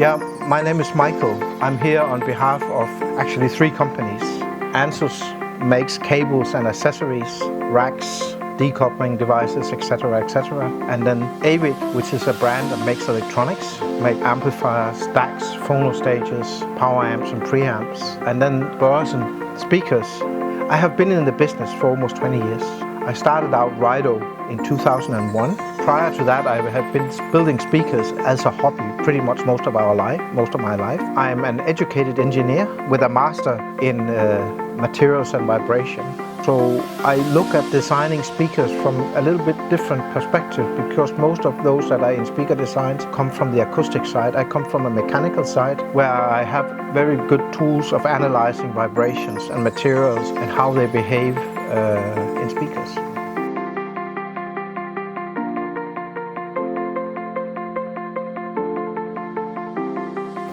Yeah, my name is Michael. I'm here on behalf of actually 3 companies. Ansuz makes cables and accessories, racks, decoupling devices, etc., etc. And then Aavik, which is a brand that makes electronics, make amplifiers, stacks, phono stages, power amps and preamps. And then Børresen speakers. I have been in the business for almost 20 years. I started out Rido in 2001. Prior to that, I have been building speakers as a hobby pretty much most of my life. I'm an educated engineer with a master in materials and vibration. So I look at designing speakers from a little bit different perspective because most of those that are in speaker designs come from the acoustic side. I come from a mechanical side where I have very good tools of analyzing vibrations and materials and how they behave in speakers.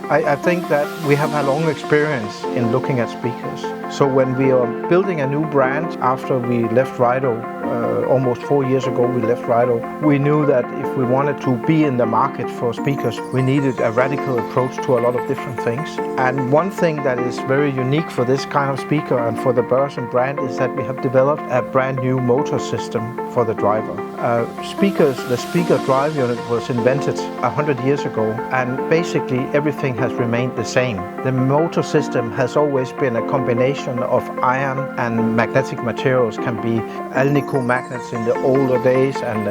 I think that we have a long experience in looking at speakers. So when we are building a new brand after we left Rido, almost 4 years ago we left Rido, we knew that if we wanted to be in the market for speakers, we needed a radical approach to a lot of different things. And one thing that is very unique for this kind of speaker and for the Børresen brand is that we have developed a brand new motor system for the driver. The speaker drive unit was invented 100 years ago, and basically everything has remained the same. The motor system has always been a combination of iron and magnetic materials, can be alnico magnets in the older days and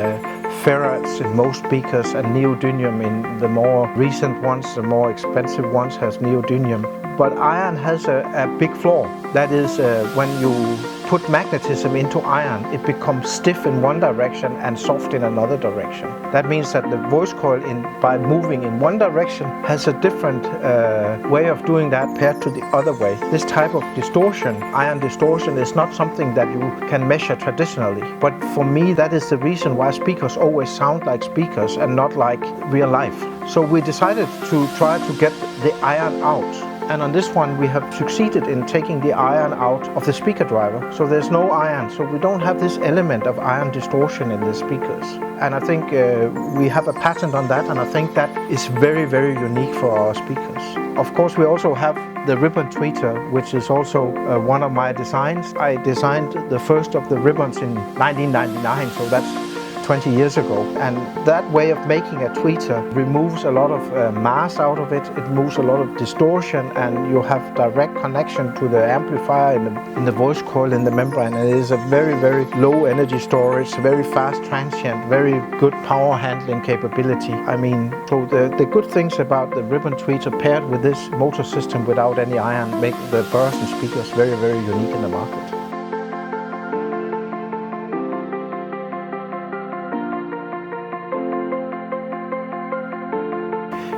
ferrites in most speakers and neodymium in the more recent ones. The more expensive ones has neodymium. But iron has a big flaw. That is when you put magnetism into iron, it becomes stiff in one direction and soft in another direction. That means that the voice coil, by moving in one direction, has a different way of doing that compared to the other way. This type of distortion, iron distortion, is not something that you can measure traditionally. But for me, that is the reason why speakers always sound like speakers and not like real life. So we decided to try to get the iron out. And on this one, we have succeeded in taking the iron out of the speaker driver. So there's no iron. So we don't have this element of iron distortion in the speakers. And I think we have a patent on that. And I think that is very, very unique for our speakers. Of course, we also have the ribbon tweeter, which is also one of my designs. I designed the first of the ribbons in 1999. So that's 20 years ago, and that way of making a tweeter removes a lot of mass out of it. It removes a lot of distortion, and you have direct connection to the amplifier in the voice coil in the membrane. And it is a very, very low energy storage, very fast transient, very good power handling capability. I mean, so the good things about the ribbon tweeter paired with this motor system without any iron make the Børresen speakers very, very unique in the market.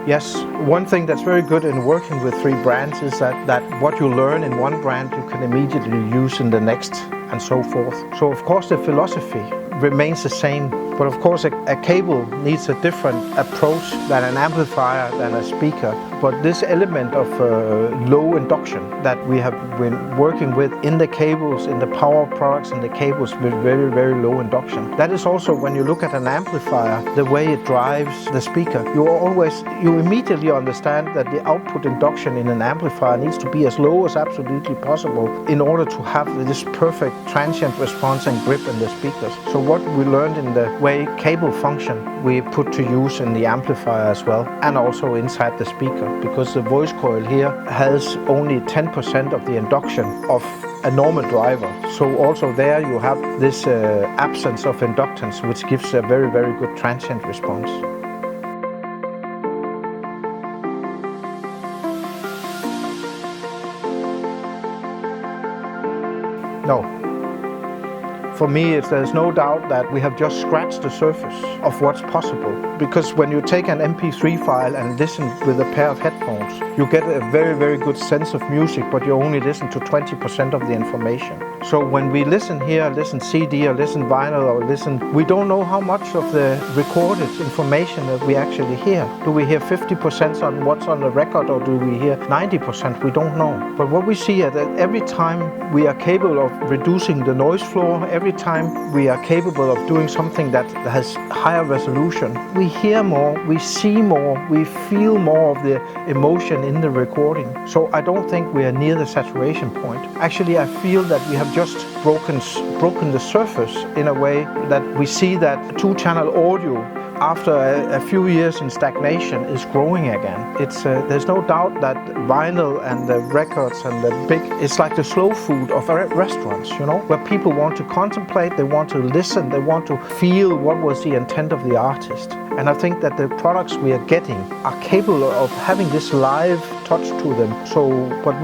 Yes, one thing that's very good in working with 3 brands is that what you learn in one brand you can immediately use in the next and so forth. So of course the philosophy remains the same, but of course a cable needs a different approach than an amplifier, than a speaker. But this element of low induction that we have been working with in the cables, in the power products and the cables with very, very low induction. That is also when you look at an amplifier, the way it drives the speaker, you immediately understand that the output induction in an amplifier needs to be as low as absolutely possible in order to have this perfect transient response and grip in the speakers. So what we learned in the way cable function, we put to use in the amplifier as well, and also inside the speaker, because the voice coil here has only 10% of the induction of a normal driver. So also there you have this absence of inductance, which gives a very, very good transient response. No. For me, there's no doubt that we have just scratched the surface of what's possible. Because when you take an MP3 file and listen with a pair of headphones, you get a very, very good sense of music, but you only listen to 20% of the information. So when we listen here, listen CD or listen vinyl or we don't know how much of the recorded information that we actually hear. Do we hear 50% on what's on the record, or do we hear 90%? We don't know. But what we see is that every time we are capable of reducing the noise floor, every every time we are capable of doing something that has higher resolution, we hear more, we see more, we feel more of the emotion in the recording. So I don't think we are near the saturation point. Actually, I feel that we have just broken the surface in a way that we see that two-channel audio after a few years in stagnation is growing again. There's no doubt that vinyl and the records and the big, it's like the slow food of restaurants, you know, where people want to contemplate, they want to listen, they want to feel what was the intent of the artist. And I think that the products we are getting are capable of having this live touch to them. So, but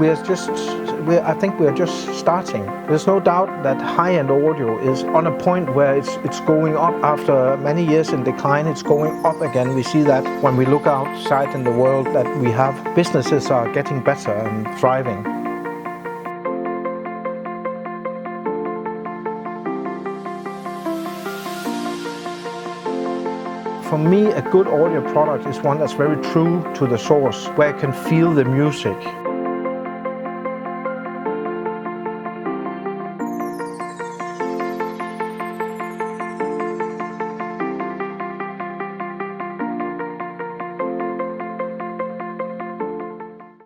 I think we are just starting. There's no doubt that high-end audio is on a point where it's going up after many years in decline. It's going up again. We see that when we look outside in the world that we have businesses are getting better and thriving. For me, a good audio product is one that's very true to the source, where I can feel the music.